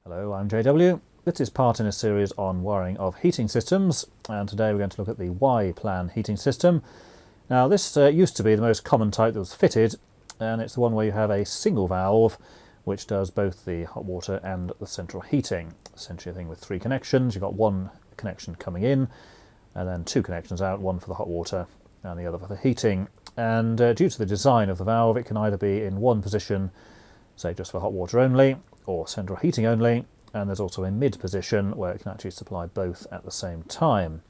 Hello, I'm JW. This is part in a series on wiring of heating systems, and today we're going to look at the Y-plan heating system. Now this used to be the most common type that was fitted, and it's the one where you have a single valve which does both the hot water and the central heating. Essentially a thing with three connections. You've got one connection coming in and then two connections out, one for the hot water and the other for the heating. And due to the design of the valve, it can either be in one position, say just for hot water only, or central heating only, and there's also a mid position where it can actually supply both at the same time.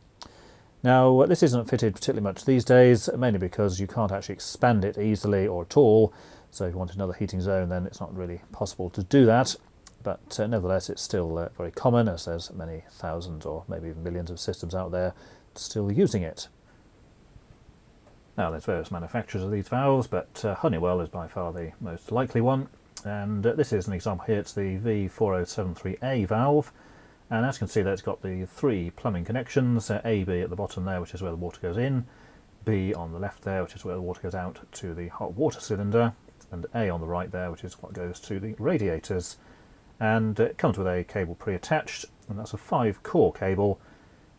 Now this isn't fitted particularly much these days, mainly because you can't actually expand it easily or at all, so if you want another heating zone then it's not really possible to do that, but nevertheless it's still very common, as there's many thousands or maybe even millions of systems out there still using it. Now there's various manufacturers of these valves, but Honeywell is by far the most likely one. And this is an example here. It's the V4073A valve, and as you can see there, it's got the three plumbing connections, A, B at the bottom there, which is where the water goes in, B on the left there, which is where the water goes out to the hot water cylinder, and A on the right there, which is what goes to the radiators. And it comes with a cable pre-attached, and that's a 5-core cable,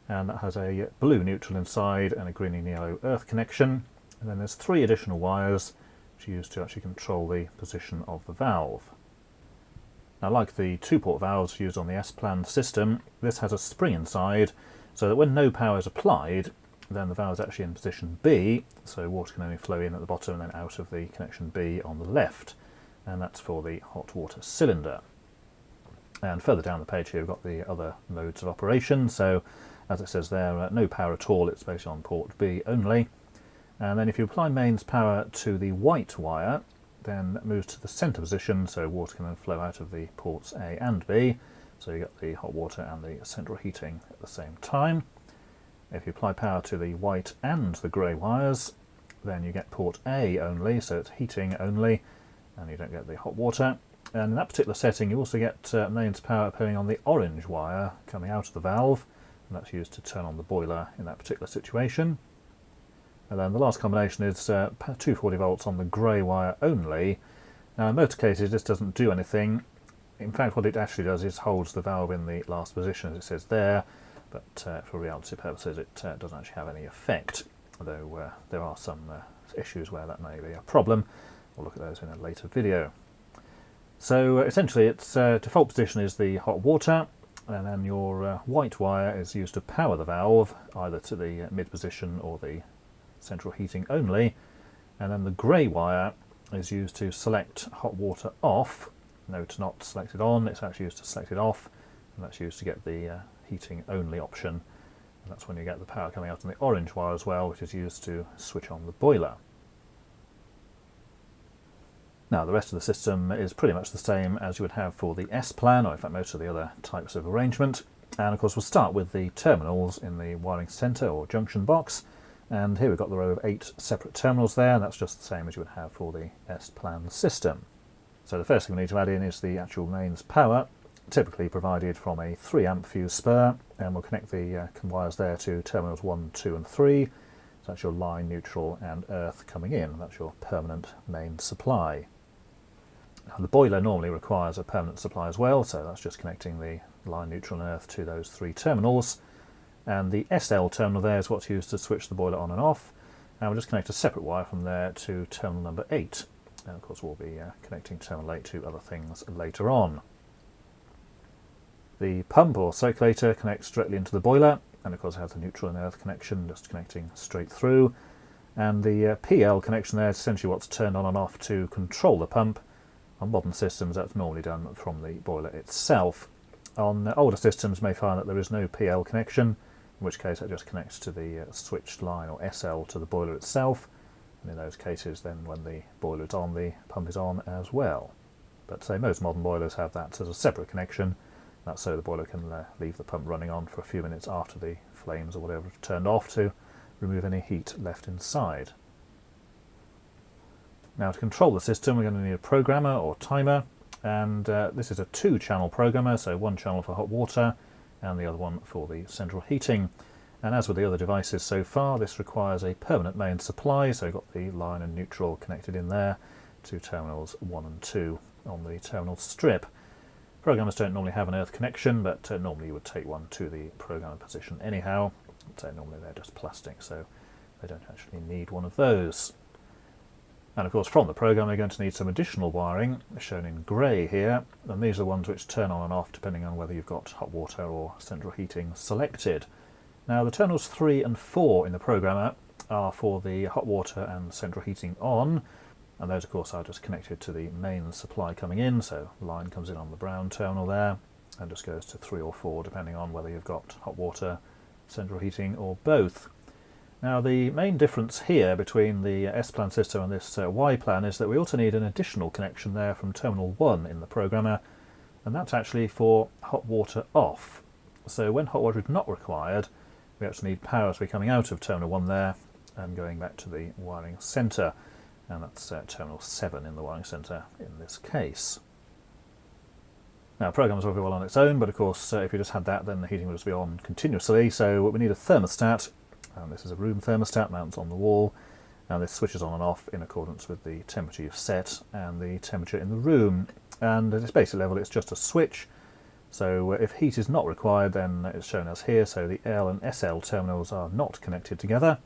and that has a blue neutral inside and a green and yellow earth connection, and then there's 3 additional wires which are used to actually control the position of the valve. Now, like the 2-port valves used on the S-plan system, this has a spring inside, so that when no power is applied, then the valve is actually in position B, so water can only flow in at the bottom and then out of the connection B on the left, and that's for the hot water cylinder. And further down the page here we've got the other modes of operation, so as it says there, no power at all, it's basically on port B only. And then if you apply mains power to the white wire, then it moves to the centre position, so water can then flow out of the ports A and B, so you get the hot water and the central heating at the same time. If you apply power to the white and the grey wires, then you get port A only, so it's heating only, and you don't get the hot water. And in that particular setting you also get mains power appearing on the orange wire coming out of the valve, and that's used to turn on the boiler in that particular situation. And then the last combination is 240 volts on the grey wire only. Now in most cases this doesn't do anything. In fact what it actually does is holds the valve in the last position as it says there, but for reality purposes it doesn't actually have any effect, although there are some issues where that may be a problem. We'll look at those in a later video. So essentially its default position is the hot water, and then your white wire is used to power the valve, either to the mid position or the central heating only, and then the grey wire is used to select hot water off. Note, not selected on, it's actually used to select it off, and that's used to get the heating only option, and that's when you get the power coming out on the orange wire as well, which is used to switch on the boiler. Now the rest of the system is pretty much the same as you would have for the S-plan, or in fact most of the other types of arrangement, and of course we'll start with the terminals in the wiring centre or junction box. And here we've got the row of 8 separate terminals there, and that's just the same as you would have for the S-plan system. So the first thing we need to add in is the actual mains power, typically provided from a 3 amp fuse spur, and we'll connect the wires there to terminals 1, 2 and 3. So that's your line, neutral and earth coming in, that's your permanent main supply. Now the boiler normally requires a permanent supply as well, so that's just connecting the line, neutral and earth to those 3 terminals. And the SL terminal there is what's used to switch the boiler on and off, and we'll just connect a separate wire from there to terminal number 8, and of course we'll be connecting terminal 8 to other things later on. The pump or circulator connects directly into the boiler, and of course it has a neutral and earth connection just connecting straight through, and the PL connection there is essentially what's turned on and off to control the pump. On modern systems that's normally done from the boiler itself. On older systems you may find that there is no PL connection, in which case it just connects to the switched line or SL to the boiler itself, and in those cases then when the boiler is on, the pump is on as well. But say most modern boilers have that as a separate connection, that's so the boiler can leave the pump running on for a few minutes after the flames or whatever have turned off to remove any heat left inside. Now to control the system we're going to need a programmer or timer, and this is a 2-channel programmer, so 1 channel for hot water and the other one for the central heating. And as with the other devices so far, this requires a permanent main supply, so you've got the line and neutral connected in there to terminals 1 and 2 on the terminal strip. Programmers don't normally have an earth connection, but normally you would take one to the programmer position anyhow. So normally they're just plastic, so they don't actually need one of those. And of course from the program you're going to need some additional wiring, shown in grey here, and these are the ones which turn on and off depending on whether you've got hot water or central heating selected. Now the terminals 3 and 4 in the programmer are for the hot water and central heating on, and those of course are just connected to the main supply coming in, so the line comes in on the brown terminal there and just goes to 3 or 4 depending on whether you've got hot water, central heating or both. Now the main difference here between the S-plan system and this Y-plan is that we also need an additional connection there from terminal 1 in the programmer, and that's actually for hot water off. So when hot water is not required, we actually need power to be coming out of terminal 1 there and going back to the wiring centre, and that's terminal 7 in the wiring centre in this case. Now, programmers work very well on its own, but of course if you just had that then the heating would just be on continuously, so we need a thermostat, and this is a room thermostat mounted on the wall, and this switches on and off in accordance with the temperature you've set and the temperature in the room, and at its basic level it's just a switch. So if heat is not required then it's shown as here, so the L and SL terminals are not connected together,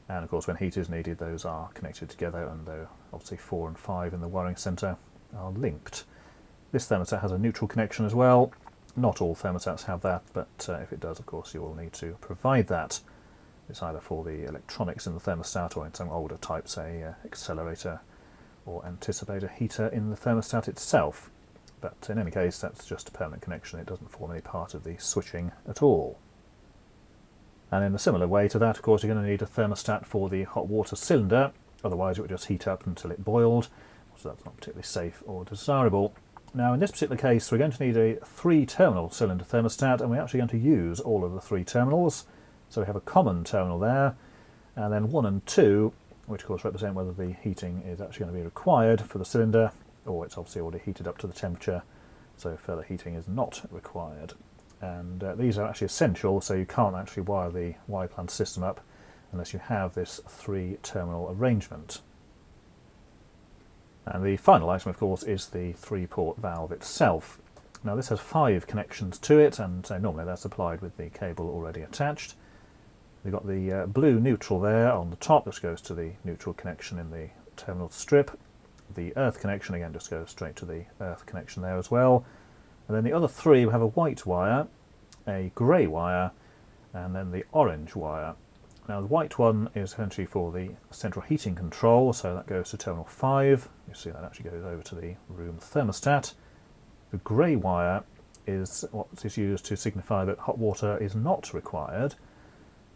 and of course when heat is needed those are connected together, and obviously 4 and 5 in the wiring centre are linked. This thermostat has a neutral connection as well. Not all thermostats have that, but if it does of course you will need to provide that. It's either for the electronics in the thermostat or in some older types, say accelerator or anticipator heater in the thermostat itself. But in any case that's just a permanent connection, it doesn't form any part of the switching at all. And in a similar way to that of course you're going to need a thermostat for the hot water cylinder, otherwise it would just heat up until it boiled, so that's not particularly safe or desirable. Now in this particular case we're going to need a 3-terminal cylinder thermostat, and we're actually going to use all of the 3 terminals. So we have a common terminal there, and then 1 and 2, which of course represent whether the heating is actually going to be required for the cylinder, or it's obviously already heated up to the temperature, so further heating is not required. And these are actually essential, so you can't actually wire the Y-plan system up unless you have this 3-terminal arrangement. And the final item of course is the 3-port valve itself. Now this has 5 connections to it, and normally they're supplied with the cable already attached. We've got the blue neutral there on the top, which goes to the neutral connection in the terminal strip. The earth connection again just goes straight to the earth connection there as well. And then the other 3 we have a white wire, a grey wire, and then the orange wire. Now the white one is essentially for the central heating control, so that goes to terminal 5. You see that actually goes over to the room thermostat. The grey wire is what is used to signify that hot water is not required.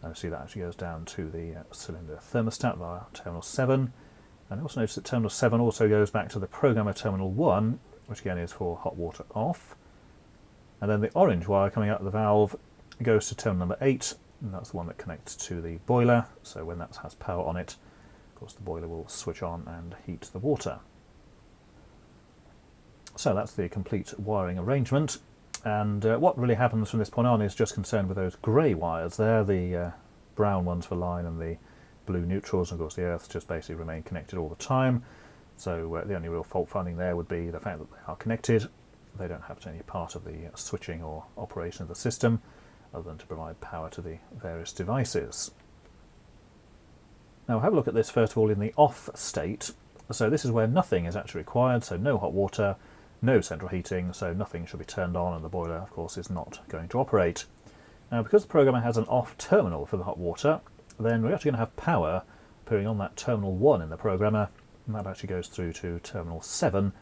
And you see that actually goes down to the cylinder thermostat via terminal 7. And also notice that terminal 7 also goes back to the programmer terminal 1, which again is for hot water off. And then the orange wire coming out of the valve goes to terminal number 8, and that's the one that connects to the boiler, so when that has power on it, of course the boiler will switch on and heat the water. So that's the complete wiring arrangement, and what really happens from this point on is just concerned with those grey wires there, the brown ones for line and the blue neutrals, and of course the earths just basically remain connected all the time. So the only real fault finding there would be the fact that they are connected. They don't have any part of the switching or operation of the system, other than to provide power to the various devices. Now we'll have a look at this first of all in the off state. So this is where nothing is actually required, so no hot water, no central heating, so nothing should be turned on, and the boiler of course is not going to operate. Now because the programmer has an off terminal for the hot water, then we're actually going to have power appearing on that terminal 1 in the programmer, and that actually goes through to terminal 7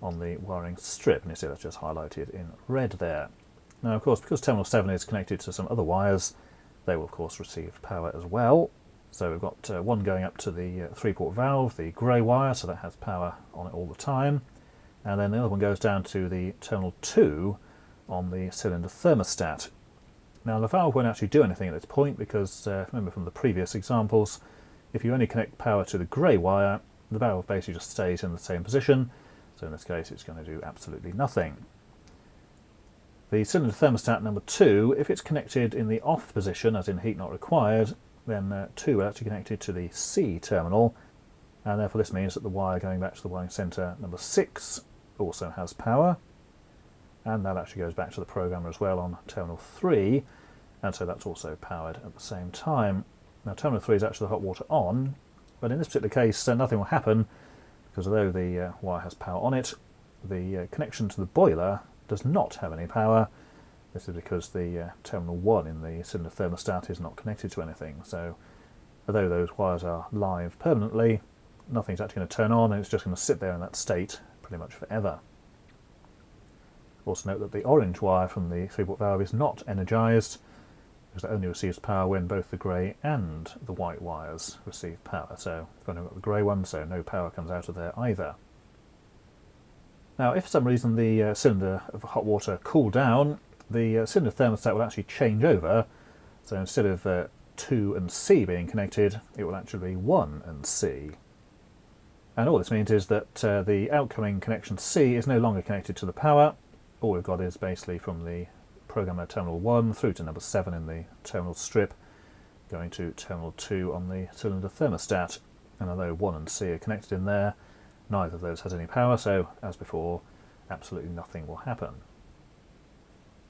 on the wiring strip, and you see that's just highlighted in red there. Now of course because terminal 7 is connected to some other wires, they will of course receive power as well. So we've got one going up to the 3-port valve, the grey wire, so that has power on it all the time, and then the other one goes down to the terminal 2 on the cylinder thermostat. Now the valve won't actually do anything at this point because remember from the previous examples, if you only connect power to the grey wire, the valve basically just stays in the same position, so in this case it's going to do absolutely nothing. The cylinder thermostat number 2, if it's connected in the off position, as in heat not required, then 2 are actually connected to the C terminal, and therefore this means that the wire going back to the wiring centre number 6 also has power. and that actually goes back to the programmer as well on terminal 3, and so that's also powered at the same time. Now terminal 3 is actually the hot water on, but in this particular case nothing will happen, because although the wire has power on it, the connection to the boiler does not have any power. This is because the terminal 1 in the cylinder thermostat is not connected to anything, so although those wires are live permanently, nothing's actually going to turn on, and it's just going to sit there in that state pretty much forever. Also note that the orange wire from the 3-port valve is not energised, because it only receives power when both the grey and the white wires receive power. So we've only got the grey one, so no power comes out of there either. Now if for some reason the cylinder of hot water cooled down, the cylinder thermostat will actually change over, so instead of 2 and C being connected, it will actually be 1 and C. And all this means is that the outgoing connection C is no longer connected to the power. All we've got is basically from the programmer terminal 1 through to number 7 in the terminal strip, going to terminal 2 on the cylinder thermostat. And although 1 and C are connected in there, neither of those has any power, so as before, absolutely nothing will happen.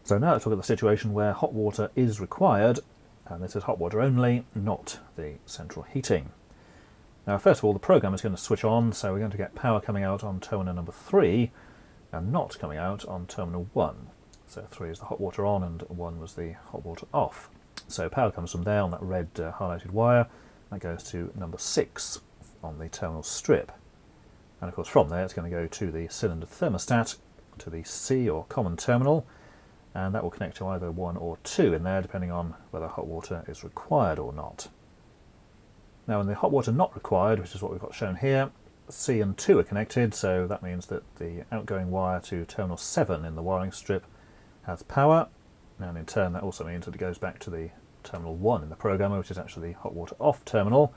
So now let's look at the situation where hot water is required, and this is hot water only, not the central heating. Now first of all, the program is going to switch on, so we're going to get power coming out on terminal number 3 and not coming out on terminal 1. So 3 is the hot water on and 1 was the hot water off. So power comes from there on that red highlighted wire, that goes to number 6 on the terminal strip. And of course from there it's going to go to the cylinder thermostat, to the C or common terminal, and that will connect to either 1 or 2 in there, depending on whether hot water is required or not. Now in the hot water not required, which is what we've got shown here, C and 2 are connected, so that means that the outgoing wire to terminal 7 in the wiring strip has power, and in turn that also means that it goes back to the terminal 1 in the programmer, which is actually the hot water off terminal.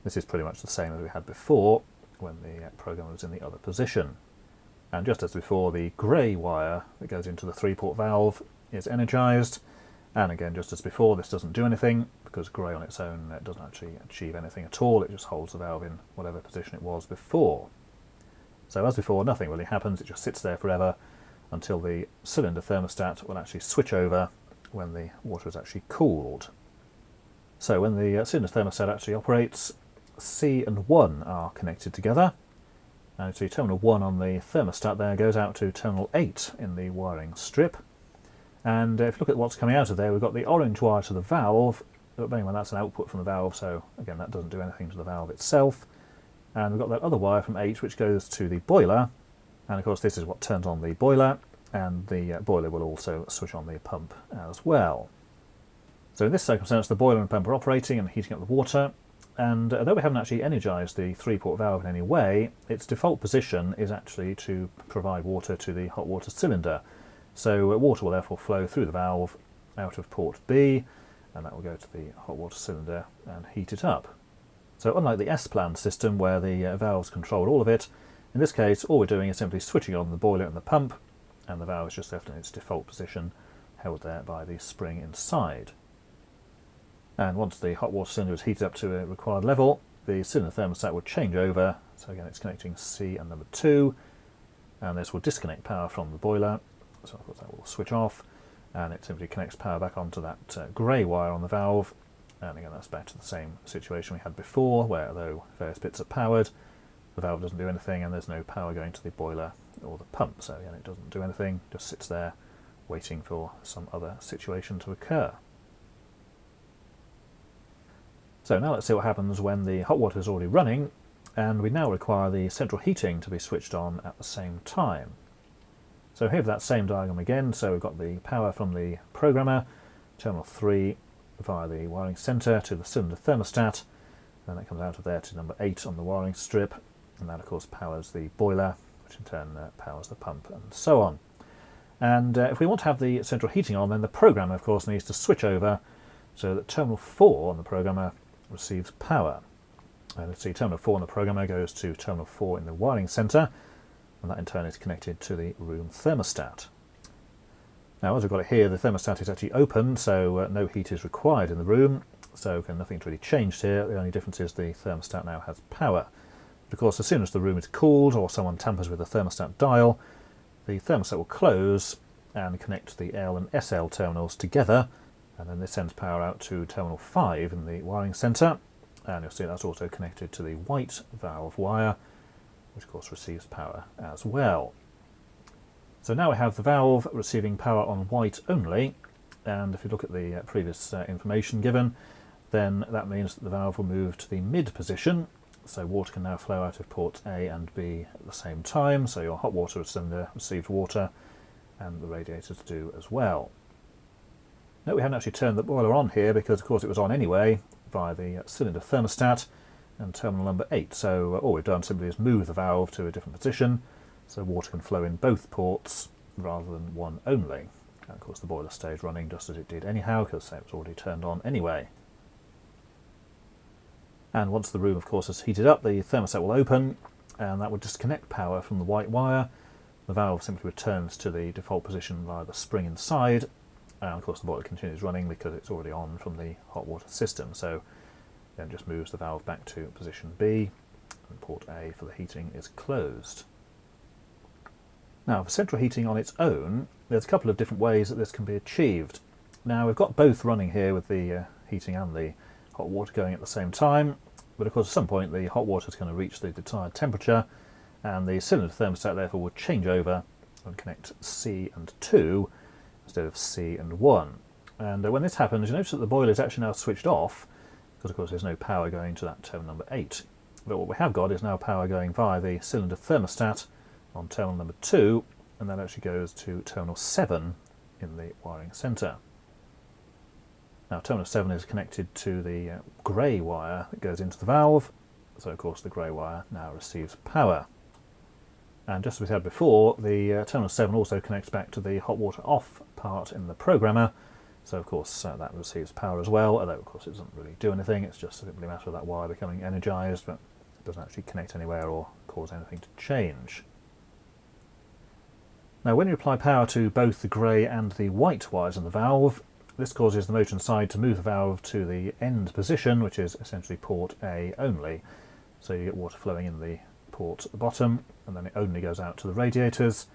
This is pretty much the same as we had before when the programmer was in the other position. And just as before, the grey wire that goes into the 3-port valve is energised, and again just as before, this doesn't do anything because grey on its own doesn't actually achieve anything at all, it just holds the valve in whatever position it was before. So as before, nothing really happens, it just sits there forever until the cylinder thermostat will actually switch over when the water is actually cooled. So when the cylinder thermostat actually operates, C and 1 are connected together. Now see, terminal 1 on the thermostat there goes out to terminal 8 in the wiring strip. And if you look at what's coming out of there, we've got the orange wire to the valve, but bearing in mind that's an output from the valve, so again that doesn't do anything to the valve itself. And we've got that other wire from 8 which goes to the boiler, and of course this is what turns on the boiler, and the boiler will also switch on the pump as well. So in this circumstance the boiler and pump are operating and heating up the water. And although we haven't actually energised the 3-port valve in any way, its default position is actually to provide water to the hot water cylinder. So water will therefore flow through the valve out of port B, and that will go to the hot water cylinder and heat it up. So unlike the S-plan system where the valves control all of it, in this case all we're doing is simply switching on the boiler and the pump, and the valve is just left in its default position, held there by the spring inside. And once the hot water cylinder is heated up to a required level, the cylinder thermostat will change over. So again, it's connecting C and number 2, and this will disconnect power from the boiler. So of course that will switch off, and it simply connects power back onto that grey wire on the valve. And again, that's back to the same situation we had before, where although various bits are powered, the valve doesn't do anything, and there's no power going to the boiler or the pump. So again, it doesn't do anything, just sits there waiting for some other situation to occur. So now let's see what happens when the hot water is already running, and we now require the central heating to be switched on at the same time. So here for that same diagram again, so we've got the power from the programmer, terminal 3 via the wiring centre to the cylinder thermostat, and that comes out of there to number 8 on the wiring strip, and that of course powers the boiler, which in turn powers the pump and so on. And if we want to have the central heating on, then the programmer of course needs to switch over so that terminal 4 on the programmer receives power. And let's see, terminal 4 on the programmer goes to terminal 4 in the wiring centre, and that in turn is connected to the room thermostat. Now as we've got it here, the thermostat is actually open, so no heat is required in the room, so nothing's really changed here. The only difference is the thermostat now has power. But of course, as soon as the room is cooled or someone tampers with the thermostat dial, the thermostat will close, and connect the L and SL terminals together, and then this sends power out to terminal 5 in the wiring centre, and you'll see that's also connected to the white valve wire, which of course receives power as well. So now we have the valve receiving power on white only, and if you look at the previous information given, then that means that the valve will move to the mid position, so water can now flow out of ports A and B at the same time, so your hot water cylinder receives water and the radiators do as well. Note we hadn't actually turned the boiler on here because of course it was on anyway via the cylinder thermostat and terminal number 8, so all we've done simply is move the valve to a different position so water can flow in both ports rather than one only. And of course the boiler stays running just as it did anyhow because it was already turned on anyway. And once the room of course is heated up, the thermostat will open and that will disconnect power from the white wire. The valve simply returns to the default position via the spring inside, and of course the boiler continues running because it's already on from the hot water system, so then just moves the valve back to position B and port A for the heating is closed. Now for central heating on its own, there's a couple of different ways that this can be achieved. Now we've got both running here with the heating and the hot water going at the same time, but of course at some point the hot water is going to reach the desired temperature and the cylinder thermostat therefore will change over and connect C and 2 instead of C and 1. And when this happens, you notice that the boiler is actually now switched off because of course there's no power going to that terminal number 8. But what we have got is now power going via the cylinder thermostat on terminal number 2, and that actually goes to terminal 7 in the wiring centre. Now terminal 7 is connected to the grey wire that goes into the valve, so of course the grey wire now receives power. And just as we said before, the terminal 7 also connects back to the hot water off part in the programmer, so of course that receives power as well, although of course it doesn't really do anything, it's just simply a matter of that wire becoming energised, but it doesn't actually connect anywhere or cause anything to change. Now when you apply power to both the grey and the white wires in the valve, this causes the motor inside to move the valve to the end position, which is essentially port A only. So you get water flowing in the port at the bottom, and then it only goes out to the radiators.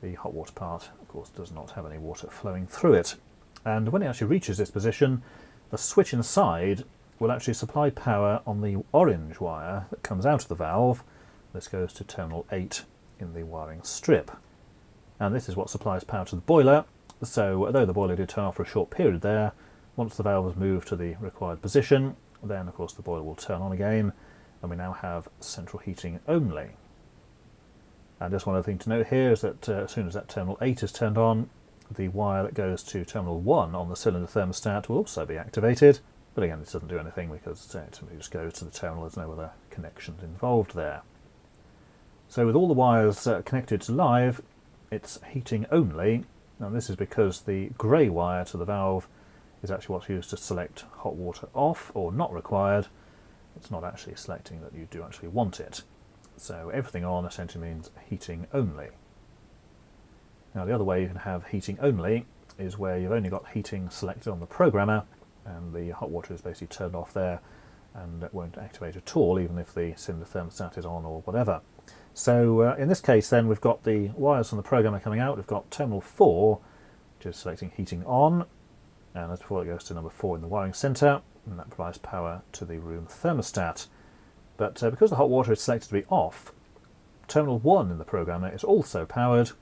The hot water part, of course, does not have any water flowing through it. And when it actually reaches this position, the switch inside will actually supply power on the orange wire that comes out of the valve. This goes to terminal 8 in the wiring strip. And this is what supplies power to the boiler. So although the boiler did turn off for a short period there, once the valve is moved to the required position, then of course the boiler will turn on again, and we now have central heating only. And just one other thing to note here is that as soon as that terminal 8 is turned on, the wire that goes to terminal 1 on the cylinder thermostat will also be activated, but again this doesn't do anything because it simply just goes to the terminal, there's no other connections involved there. So with all the wires connected to live, it's heating only. Now this is because the grey wire to the valve is actually what's used to select hot water off or not required. It's not actually selecting that you do actually want it. So everything on essentially means heating only. Now the other way you can have heating only is where you've only got heating selected on the programmer and the hot water is basically turned off there and it won't activate at all even if the cylinder thermostat is on or whatever. So in this case then we've got the wires from the programmer coming out, we've got terminal 4 which is selecting heating on, and as before it goes to number 4 in the wiring centre and that provides power to the room thermostat. But because the hot water is selected to be off, terminal 1 in the programmer is also powered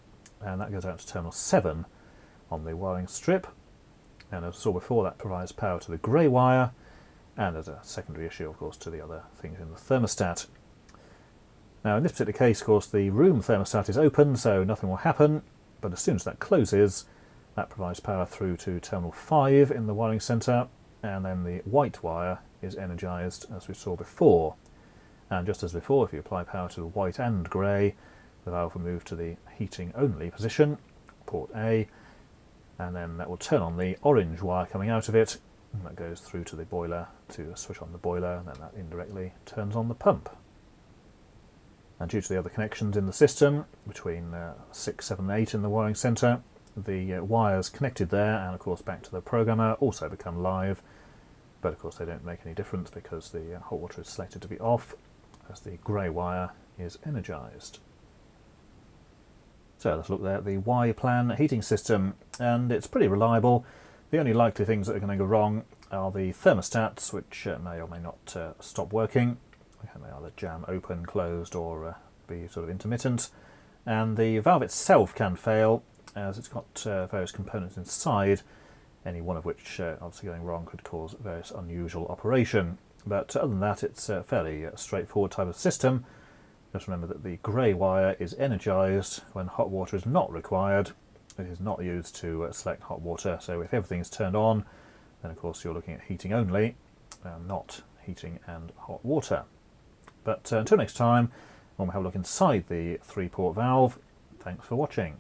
and that goes out to terminal 7 on the wiring strip, and as we saw before that provides power to the grey wire and as a secondary issue of course to the other things in the thermostat. Now in this particular case of course the room thermostat is open so nothing will happen, but as soon as that closes that provides power through to terminal 5 in the wiring centre, and then the white wire is energised as we saw before. And just as before, if you apply power to the white and grey, the valve will move to the heating only position, port A, and then that will turn on the orange wire coming out of it, and that goes through to the boiler to switch on the boiler, and then that indirectly turns on the pump. And due to the other connections in the system, between 6, 7 and 8 in the wiring centre, the wires connected there and of course back to the programmer also become live, but of course they don't make any difference because the hot water is selected to be off as the grey wire is energised. So let's look there at the Y-plan heating system, and it's pretty reliable. The only likely things that are going to go wrong are the thermostats, which may or may not stop working. They may either jam open, closed, or be sort of intermittent. And the valve itself can fail, as it's got various components inside, any one of which obviously going wrong could cause various unusual operation. But other than that, it's a fairly straightforward type of system. Just remember that the grey wire is energised when hot water is not required. It is not used to select hot water, so if everything is turned on, then of course you're looking at heating only, not heating and hot water. But until next time, when we have a look inside the 3-port valve, thanks for watching.